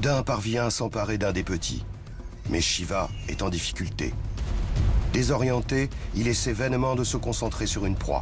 Odin parvient à s'emparer d'un des petits. Mais Shiva est en difficulté. Désorienté, il essaie vainement de se concentrer sur une proie.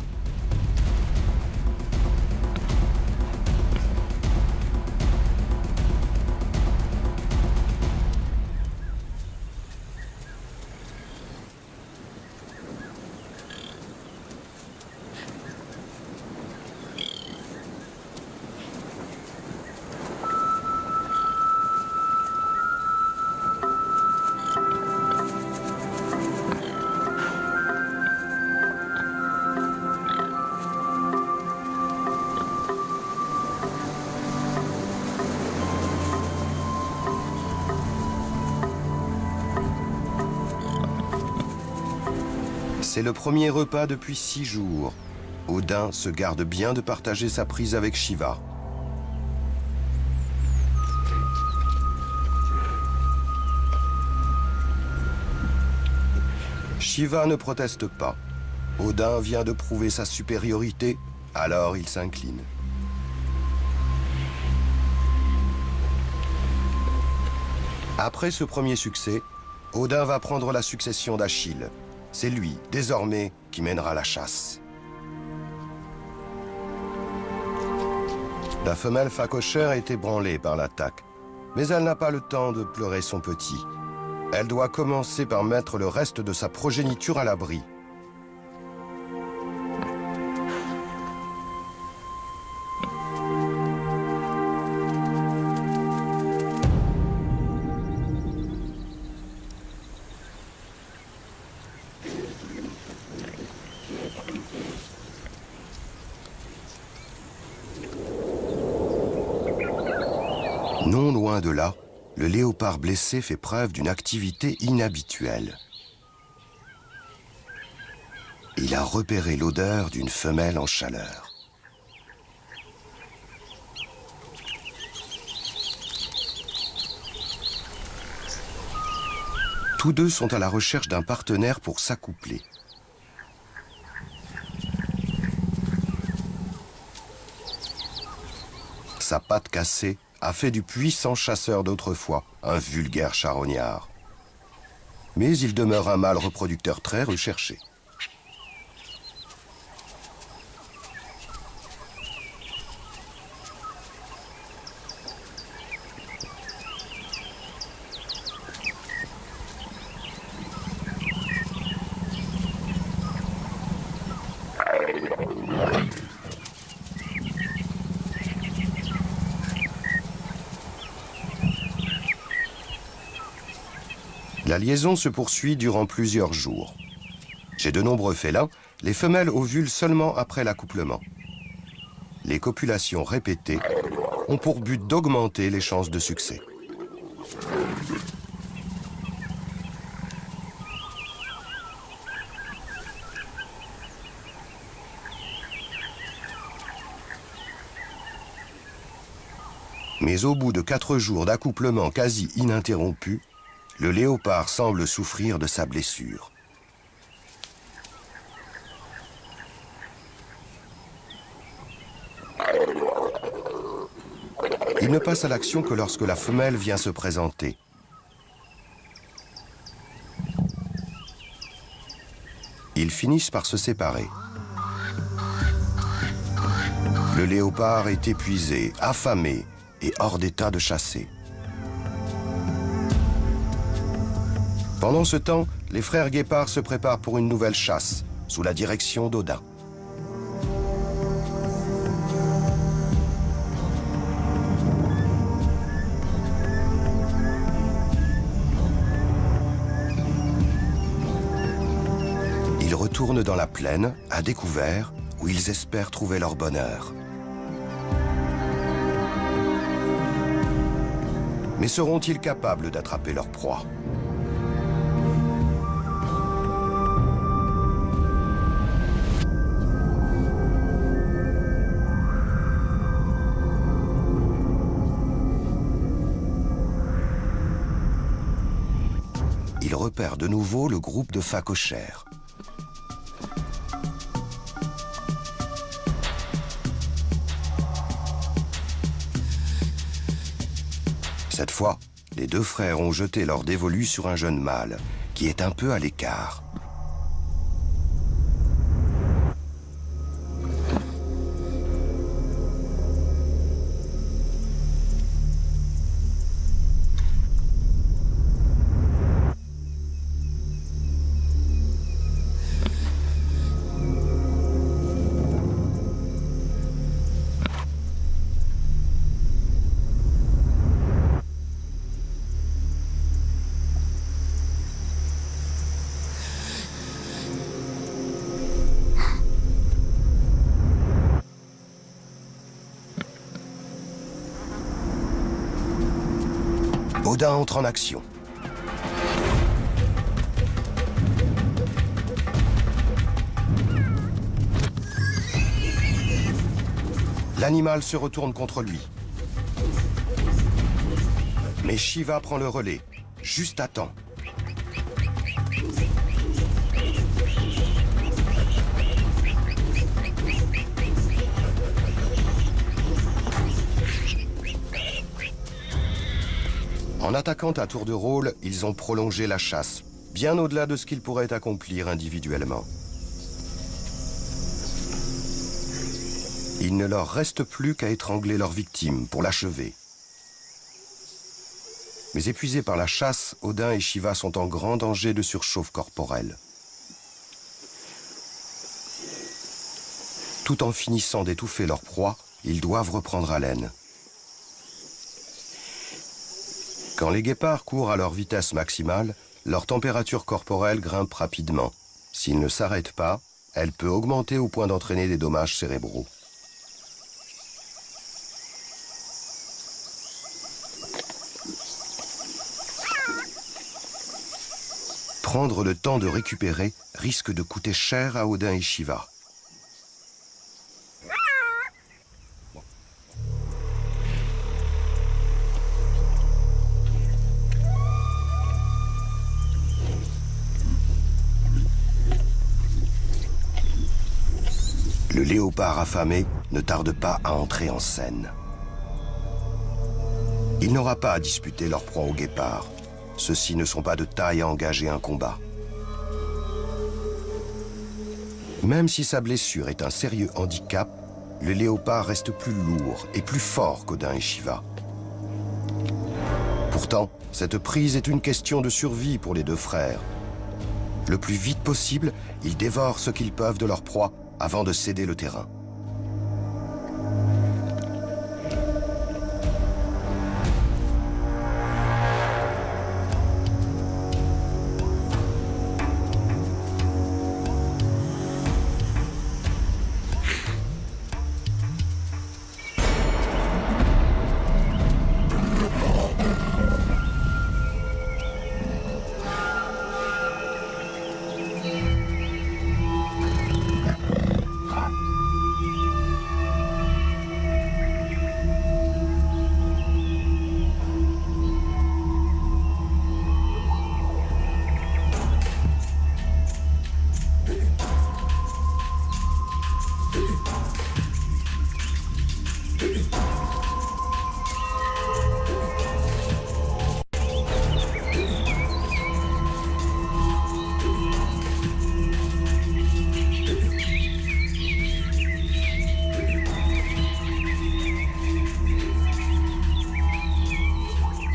C'est le premier repas depuis 6 jours. Odin se garde bien de partager sa prise avec Shiva. Shiva ne proteste pas. Odin vient de prouver sa supériorité, alors il s'incline. Après ce premier succès, Odin va prendre la succession d'Achille. C'est lui, désormais, qui mènera la chasse. La femelle phacochère est ébranlée par l'attaque, mais elle n'a pas le temps de pleurer son petit. Elle doit commencer par mettre le reste de sa progéniture à l'abri. Non loin de là, le léopard blessé fait preuve d'une activité inhabituelle. Il a repéré l'odeur d'une femelle en chaleur. Tous deux sont à la recherche d'un partenaire pour s'accoupler. Sa patte cassée a fait du puissant chasseur d'autrefois un vulgaire charognard. Mais il demeure un mâle reproducteur très recherché. La liaison se poursuit durant plusieurs jours. Chez de nombreux félins, les femelles ovulent seulement après l'accouplement. Les copulations répétées ont pour but d'augmenter les chances de succès. Mais au bout de 4 jours d'accouplement quasi ininterrompu, le léopard semble souffrir de sa blessure. Il ne passe à l'action que lorsque la femelle vient se présenter. Ils finissent par se séparer. Le léopard est épuisé, affamé et hors d'état de chasser. Pendant ce temps, les frères guépards se préparent pour une nouvelle chasse, sous la direction d'Odin. Ils retournent dans la plaine, à découvert, où ils espèrent trouver leur bonheur. Mais seront-ils capables d'attraper leur proie ? Ils repèrent de nouveau le groupe de phacochères. Cette fois, les deux frères ont jeté leur dévolu sur un jeune mâle, qui est un peu à l'écart. Odin entre en action. L'animal se retourne contre lui. Mais Shiva prend le relais, juste à temps. En attaquant à tour de rôle, ils ont prolongé la chasse, bien au-delà de ce qu'ils pourraient accomplir individuellement. Il ne leur reste plus qu'à étrangler leur victime pour l'achever. Mais épuisés par la chasse, Odin et Shiva sont en grand danger de surchauffe corporelle. Tout en finissant d'étouffer leur proie, ils doivent reprendre haleine. Quand les guépards courent à leur vitesse maximale, leur température corporelle grimpe rapidement. S'ils ne s'arrêtent pas, elle peut augmenter au point d'entraîner des dommages cérébraux. Prendre le temps de récupérer risque de coûter cher à Odin et Shiva. Le léopard affamé ne tarde pas à entrer en scène. Il n'aura pas à disputer leur proie au guépard. Ceux-ci ne sont pas de taille à engager un combat. Même si sa blessure est un sérieux handicap, le léopard reste plus lourd et plus fort qu'Odin et Shiva. Pourtant, cette prise est une question de survie pour les deux frères. Le plus vite possible, ils dévorent ce qu'ils peuvent de leur proie avant de céder le terrain.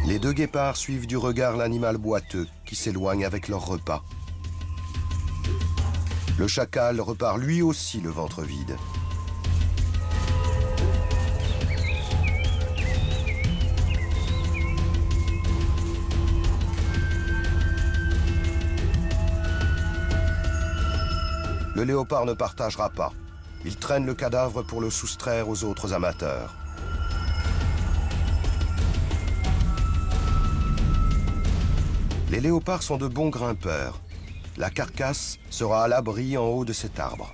Les deux guépards suivent du regard l'animal boiteux qui s'éloigne avec leur repas. Le chacal repart lui aussi le ventre vide. Le léopard ne partagera pas. Il traîne le cadavre pour le soustraire aux autres amateurs. Les léopards sont de bons grimpeurs. La carcasse sera à l'abri en haut de cet arbre.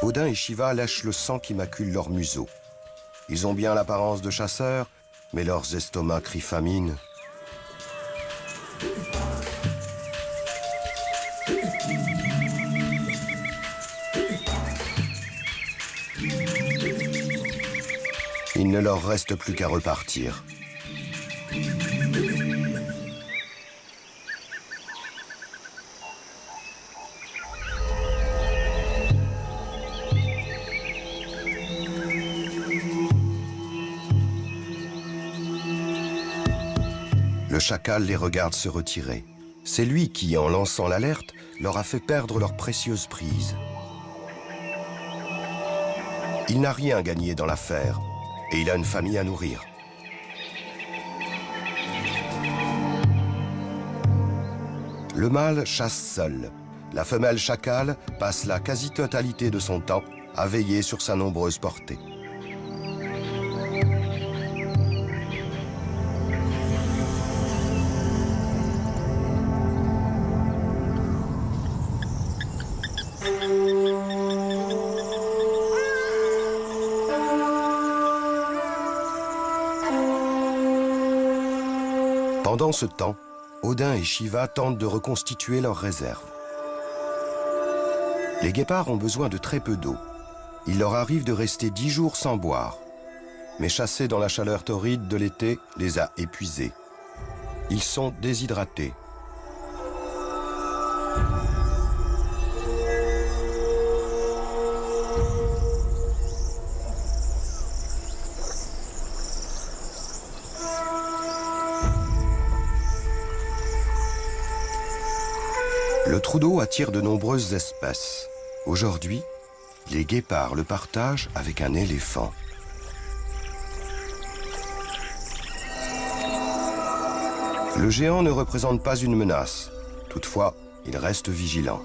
Odin et Shiva lèchent le sang qui macule leur museau. Ils ont bien l'apparence de chasseurs, mais leurs estomacs crient famine. Il ne leur reste plus qu'à repartir. Le chacal les regarde se retirer. C'est lui qui, en lançant l'alerte, leur a fait perdre leur précieuse prise. Il n'a rien gagné dans l'affaire et il a une famille à nourrir. Le mâle chasse seul. La femelle chacal passe la quasi-totalité de son temps à veiller sur sa nombreuse portée. Pendant ce temps, Odin et Shiva tentent de reconstituer leurs réserves. Les guépards ont besoin de très peu d'eau. Il leur arrive de rester 10 jours sans boire. Mais chasser dans la chaleur torride de l'été les a épuisés. Ils sont déshydratés. Le trou d'eau attire de nombreuses espèces. Aujourd'hui, les guépards le partagent avec un éléphant. Le géant ne représente pas une menace. Toutefois, il reste vigilant.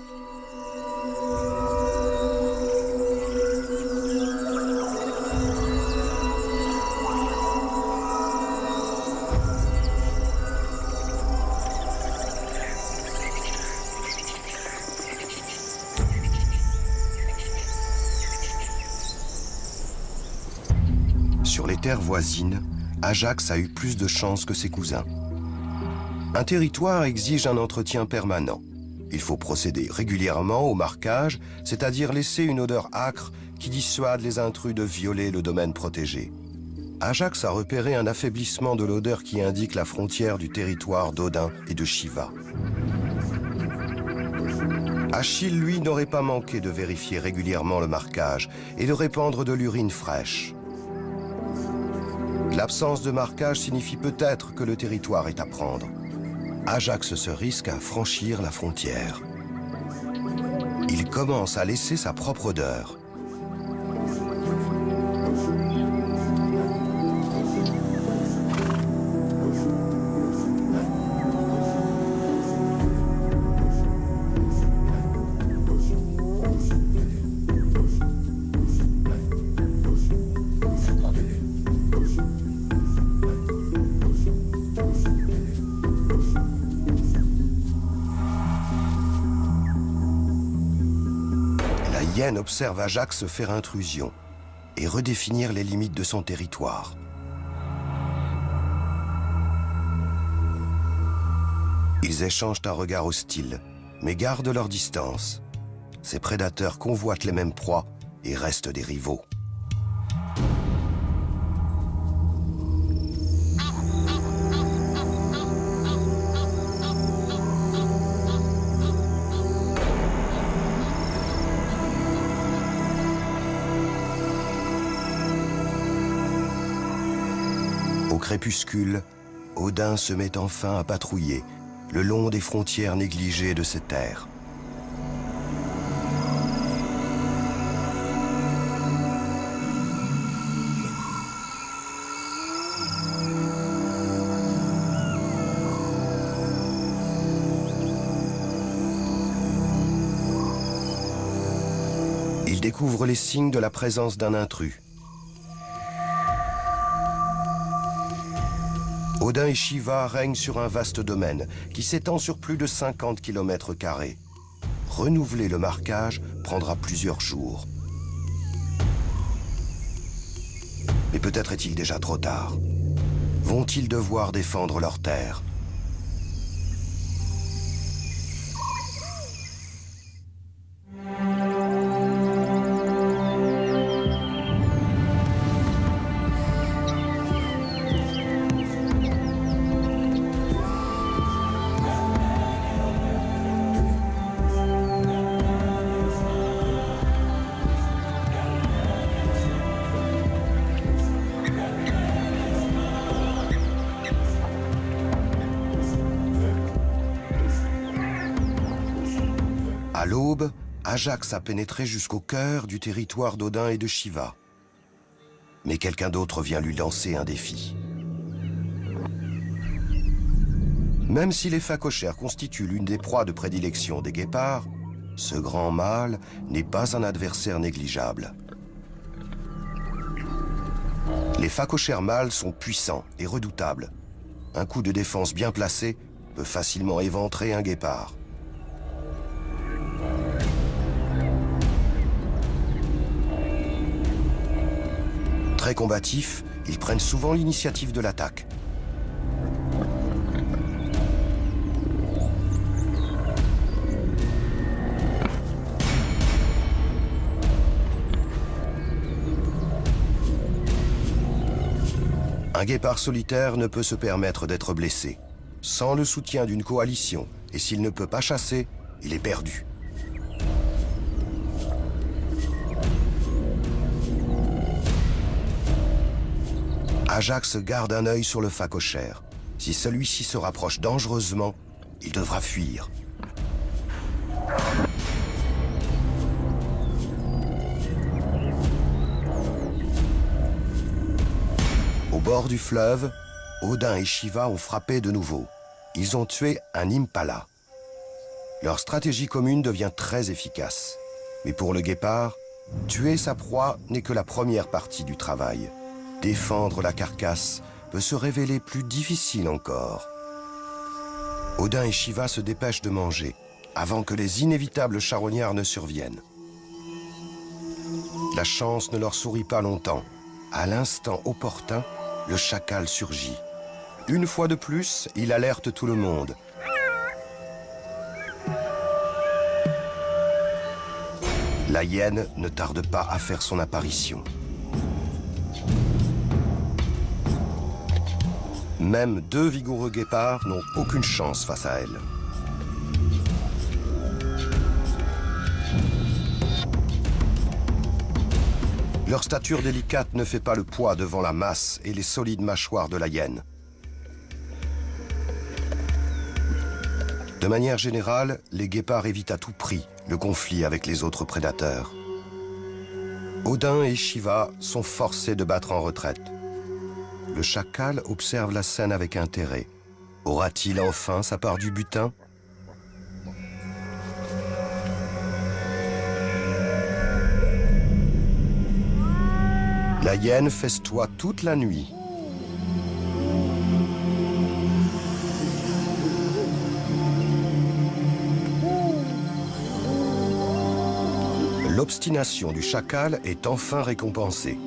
Sur les terres voisines, Ajax a eu plus de chance que ses cousins. Un territoire exige un entretien permanent. Il faut procéder régulièrement au marquage, c'est-à-dire laisser une odeur âcre qui dissuade les intrus de violer le domaine protégé. Ajax a repéré un affaiblissement de l'odeur qui indique la frontière du territoire d'Odin et de Shiva. Achille, lui, n'aurait pas manqué de vérifier régulièrement le marquage et de répandre de l'urine fraîche. L'absence de marquage signifie peut-être que le territoire est à prendre. Ajax se risque à franchir la frontière. Il commence à laisser sa propre odeur. La hyène observe Ajax faire intrusion et redéfinir les limites de son territoire. Ils échangent un regard hostile, mais gardent leur distance. Ces prédateurs convoitent les mêmes proies et restent des rivaux. Au crépuscule, Odin se met enfin à patrouiller le long des frontières négligées de ces terres. Il découvre les signes de la présence d'un intrus. Odin et Shiva règnent sur un vaste domaine qui s'étend sur plus de 50 km². Renouveler le marquage prendra plusieurs jours. Mais peut-être est-il déjà trop tard. Vont-ils devoir défendre leurs terres ? À l'aube, Ajax a pénétré jusqu'au cœur du territoire d'Odin et de Shiva. Mais quelqu'un d'autre vient lui lancer un défi. Même si les phacochères constituent l'une des proies de prédilection des guépards, ce grand mâle n'est pas un adversaire négligeable. Les phacochères mâles sont puissants et redoutables. Un coup de défense bien placé peut facilement éventrer un guépard. Très combatifs, ils prennent souvent l'initiative de l'attaque. Un guépard solitaire ne peut se permettre d'être blessé. Sans le soutien d'une coalition, et s'il ne peut pas chasser, il est perdu. Ajax garde un œil sur le phacochère. Si celui-ci se rapproche dangereusement, il devra fuir. Au bord du fleuve, Odin et Shiva ont frappé de nouveau. Ils ont tué un impala. Leur stratégie commune devient très efficace. Mais pour le guépard, tuer sa proie n'est que la première partie du travail. Défendre la carcasse peut se révéler plus difficile encore. Odin et Shiva se dépêchent de manger, avant que les inévitables charognards ne surviennent. La chance ne leur sourit pas longtemps. À l'instant opportun, le chacal surgit. Une fois de plus, il alerte tout le monde. La hyène ne tarde pas à faire son apparition. Même deux vigoureux guépards n'ont aucune chance face à elle. Leur stature délicate ne fait pas le poids devant la masse et les solides mâchoires de la hyène. De manière générale, les guépards évitent à tout prix le conflit avec les autres prédateurs. Odin et Shiva sont forcés de battre en retraite. Le chacal observe la scène avec intérêt. Aura-t-il enfin sa part du butin ? La hyène festoie toute la nuit. L'obstination du chacal est enfin récompensée.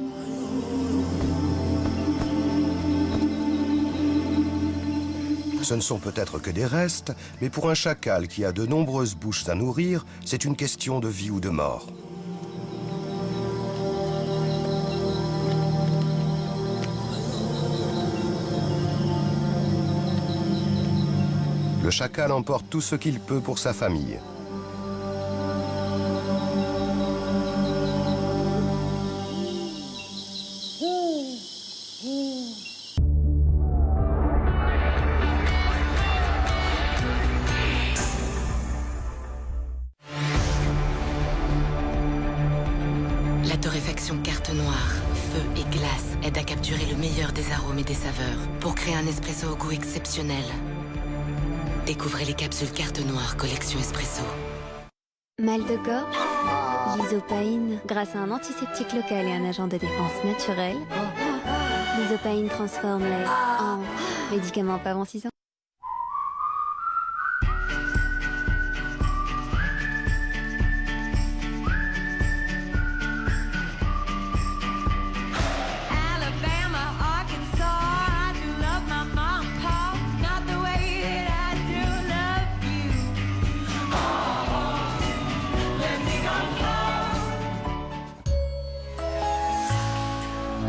Ce ne sont peut-être que des restes, mais pour un chacal qui a de nombreuses bouches à nourrir, c'est une question de vie ou de mort. Le chacal emporte tout ce qu'il peut pour sa famille. La torréfaction carte noire, feu et glace aide à capturer le meilleur des arômes et des saveurs pour créer un espresso au goût exceptionnel. Découvrez les capsules carte noire collection espresso. Mal de gorge, l'isopaïne, grâce à un antiseptique local et un agent de défense naturel, l'isopaïne transforme les en médicaments pas avant 6 ans.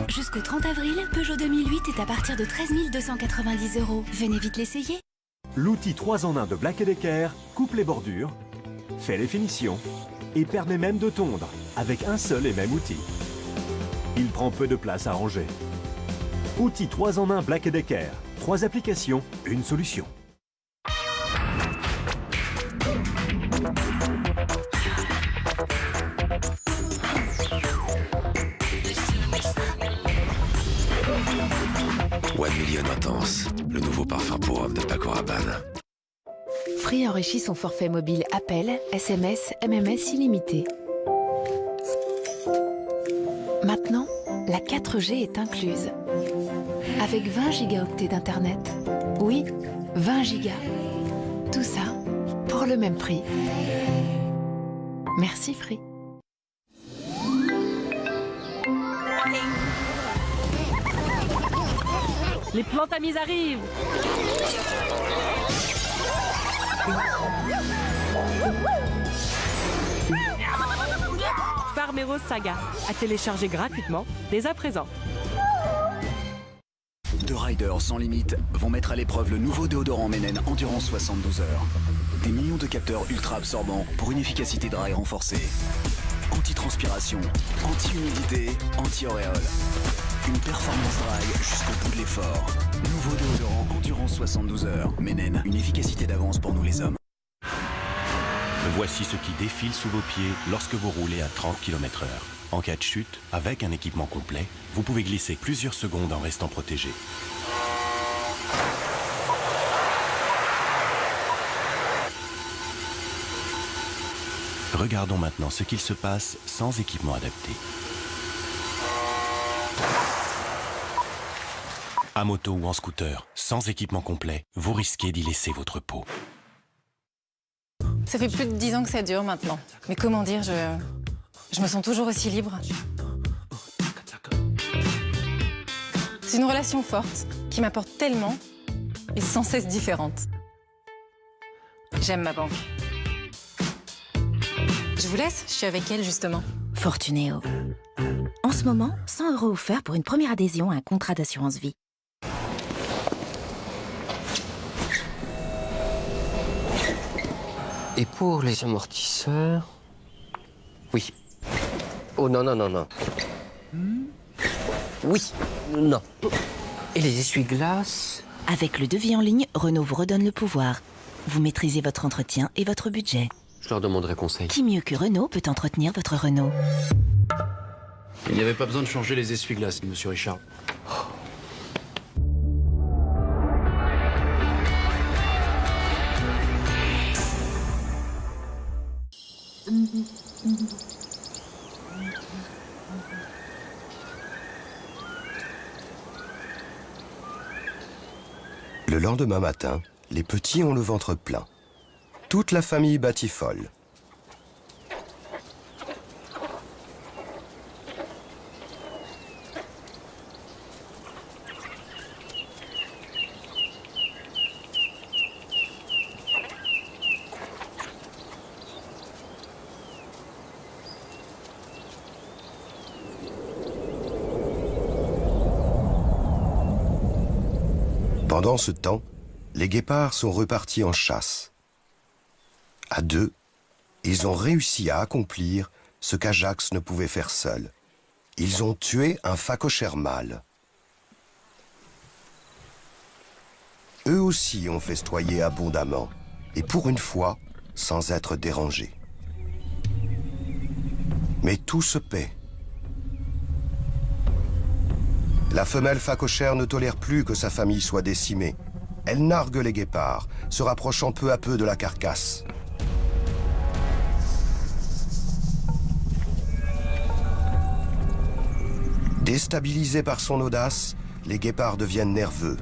Jusqu'au 30 avril, Peugeot 2008 est à partir de 13 290 €. Venez vite l'essayer. L'outil 3 en 1 de Black & Decker coupe les bordures, fait les finitions et permet même de tondre avec un seul et même outil. Il prend peu de place à ranger. Outil 3 en 1 Black & Decker. 3 applications, une solution. intense. Le nouveau parfum pour homme de Paco Rabanne. Free enrichit son forfait mobile appel, SMS, MMS illimité. Maintenant, la 4G est incluse. Avec 20 gigaoctets d'internet. Oui, 20 gigas. Tout ça pour le même prix. Merci Free. Les plantes amies arrivent. Farmeros Saga, à télécharger gratuitement dès à présent. Deux riders sans limite vont mettre à l'épreuve le nouveau déodorant Menen Endurance 72 heures. Des millions de capteurs ultra absorbants pour une efficacité de rail renforcée. Anti-transpiration, anti-humidité, anti-auréole. Une performance drague jusqu'au bout de l'effort. Nouveau déodorant Endurance 72 heures. Menen, une efficacité d'avance pour nous les hommes. Voici ce qui défile sous vos pieds lorsque vous roulez à 30 km/h. En cas de chute, avec un équipement complet, vous pouvez glisser plusieurs secondes en restant protégé. Regardons maintenant ce qu'il se passe sans équipement adapté. À moto ou en scooter, sans équipement complet, vous risquez d'y laisser votre peau. Ça fait plus de 10 ans que ça dure maintenant. Mais comment dire, je me sens toujours aussi libre. C'est une relation forte qui m'apporte tellement et sans cesse différente. J'aime ma banque. Je vous laisse, je suis avec elle justement. Fortunéo. En ce moment, 100 € offerts pour une première adhésion à un contrat d'assurance vie. Et pour les amortisseurs... Oui. Oh non, non, non, non. Oui, non. Et les essuie-glaces? Avec le devis en ligne, Renault vous redonne le pouvoir. Vous maîtrisez votre entretien et votre budget. Je leur demanderai conseil. Qui mieux que Renault peut entretenir votre Renault? Il n'y avait pas besoin de changer les essuie-glaces, monsieur Richard. Le lendemain matin, les petits ont le ventre plein. Toute la famille batifole. Pendant ce temps, les guépards sont repartis en chasse. À deux, ils ont réussi à accomplir ce qu'Ajax ne pouvait faire seul. Ils ont tué un phacochère mâle. Eux aussi ont festoyé abondamment, et pour une fois, sans être dérangés. Mais tout se paie. La femelle phacochère ne tolère plus que sa famille soit décimée. Elle nargue les guépards, se rapprochant peu à peu de la carcasse. Déstabilisés par son audace, les guépards deviennent nerveux.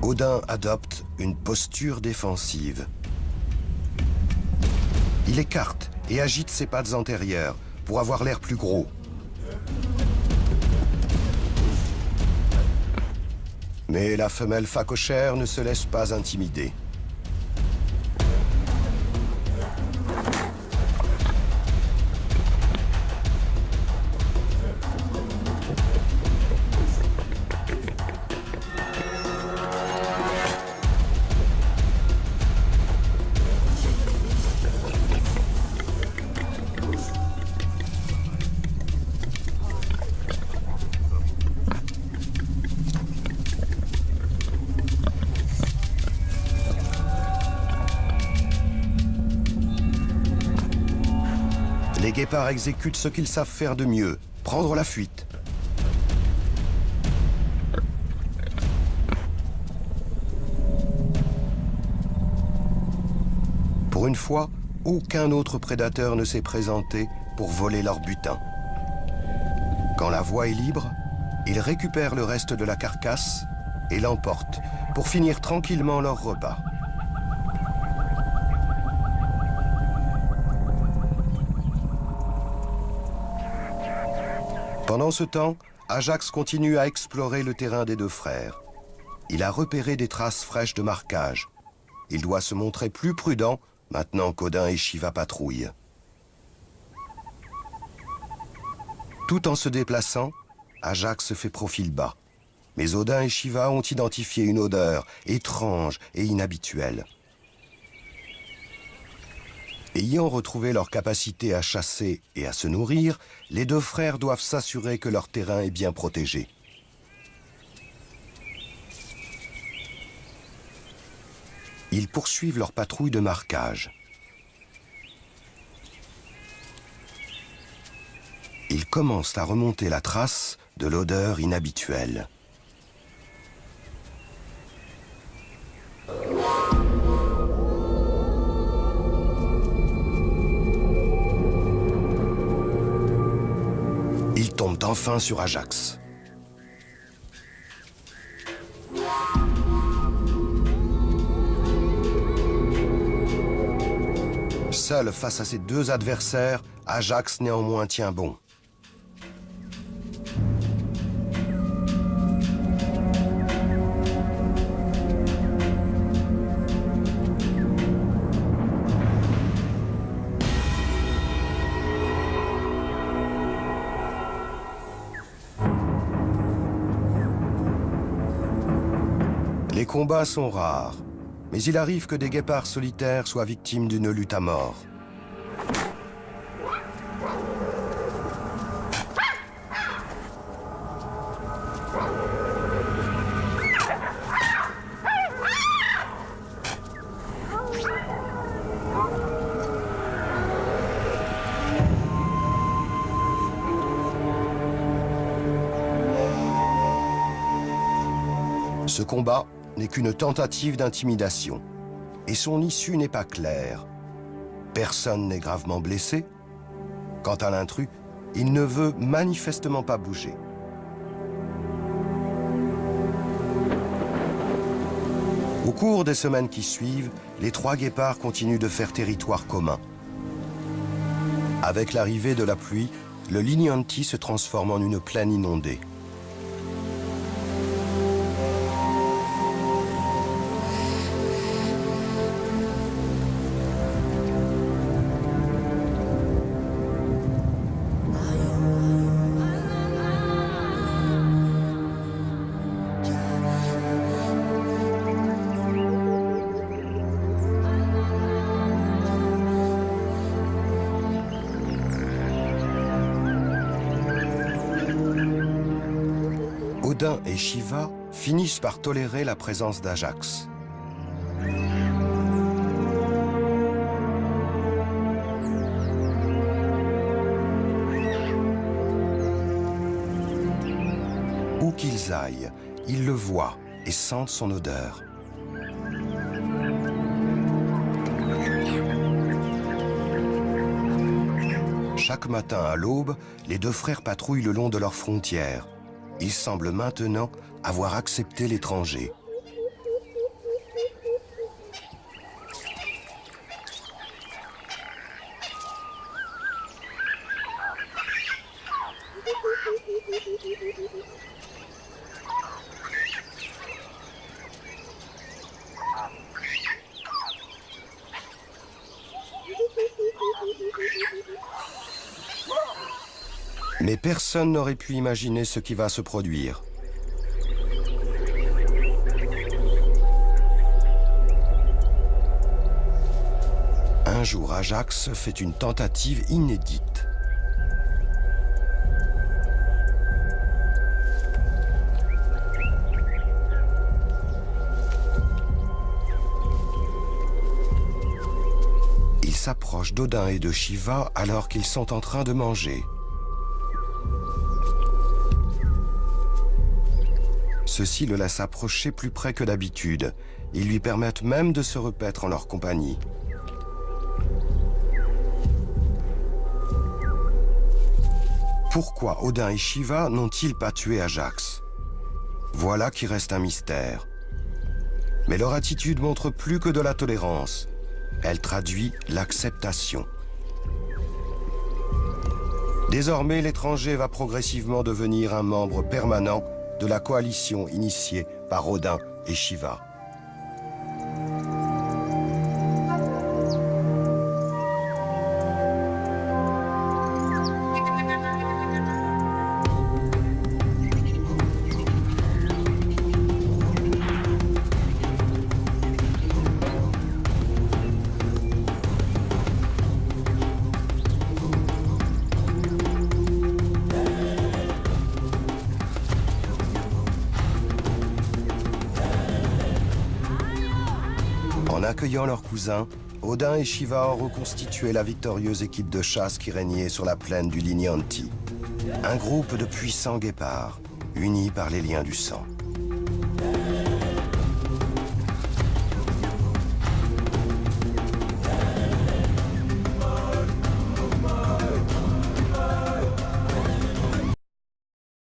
Odin adopte une posture défensive. Il écarte et agite ses pattes antérieures pour avoir l'air plus gros. Mais la femelle phacochère ne se laisse pas intimider. Les guépards exécutent ce qu'ils savent faire de mieux, prendre la fuite. Pour une fois, aucun autre prédateur ne s'est présenté pour voler leur butin. Quand la voie est libre, ils récupèrent le reste de la carcasse et l'emportent pour finir tranquillement leur repas. Pendant ce temps, Ajax continue à explorer le terrain des deux frères. Il a repéré des traces fraîches de marquage. Il doit se montrer plus prudent maintenant qu'Odin et Shiva patrouillent. Tout en se déplaçant, Ajax fait profil bas. Mais Odin et Shiva ont identifié une odeur étrange et inhabituelle. Ayant retrouvé leur capacité à chasser et à se nourrir, les deux frères doivent s'assurer que leur terrain est bien protégé. Ils poursuivent leur patrouille de marquage. Ils commencent à remonter la trace de l'odeur inhabituelle. Ils tombent enfin sur Ajax. Seul face à ses deux adversaires, Ajax néanmoins tient bon. Les combats sont rares, mais il arrive que des guépards solitaires soient victimes d'une lutte à mort. Ce combat n'est qu'une tentative d'intimidation, et son issue n'est pas claire. Personne n'est gravement blessé. Quant à l'intrus, il ne veut manifestement pas bouger. Au cours des semaines qui suivent, les trois guépards continuent de faire territoire commun. Avec l'arrivée de la pluie, le Linyanti se transforme en une plaine inondée. Odin et Shiva finissent par tolérer la présence d'Ajax. Où qu'ils aillent, ils le voient et sentent son odeur. Chaque matin à l'aube, les deux frères patrouillent le long de leurs frontières. Ils semblent maintenant avoir accepté l'étranger. Mais personne n'aurait pu imaginer ce qui va se produire. Un jour, Ajax fait une tentative inédite. Il s'approche d'Odin et de Shiva alors qu'ils sont en train de manger. Ceux-ci le laissent approcher plus près que d'habitude. Ils lui permettent même de se repaître en leur compagnie. Pourquoi Odin et Shiva n'ont-ils pas tué Ajax? Voilà qui reste un mystère. Mais leur attitude montre plus que de la tolérance. Elle traduit l'acceptation. Désormais, l'étranger va progressivement devenir un membre permanent de la coalition initiée par Odin et Shiva. En accueillant leurs cousins, Odin et Shiva ont reconstitué la victorieuse équipe de chasse qui régnait sur la plaine du Linyanti. Un groupe de puissants guépards, unis par les liens du sang.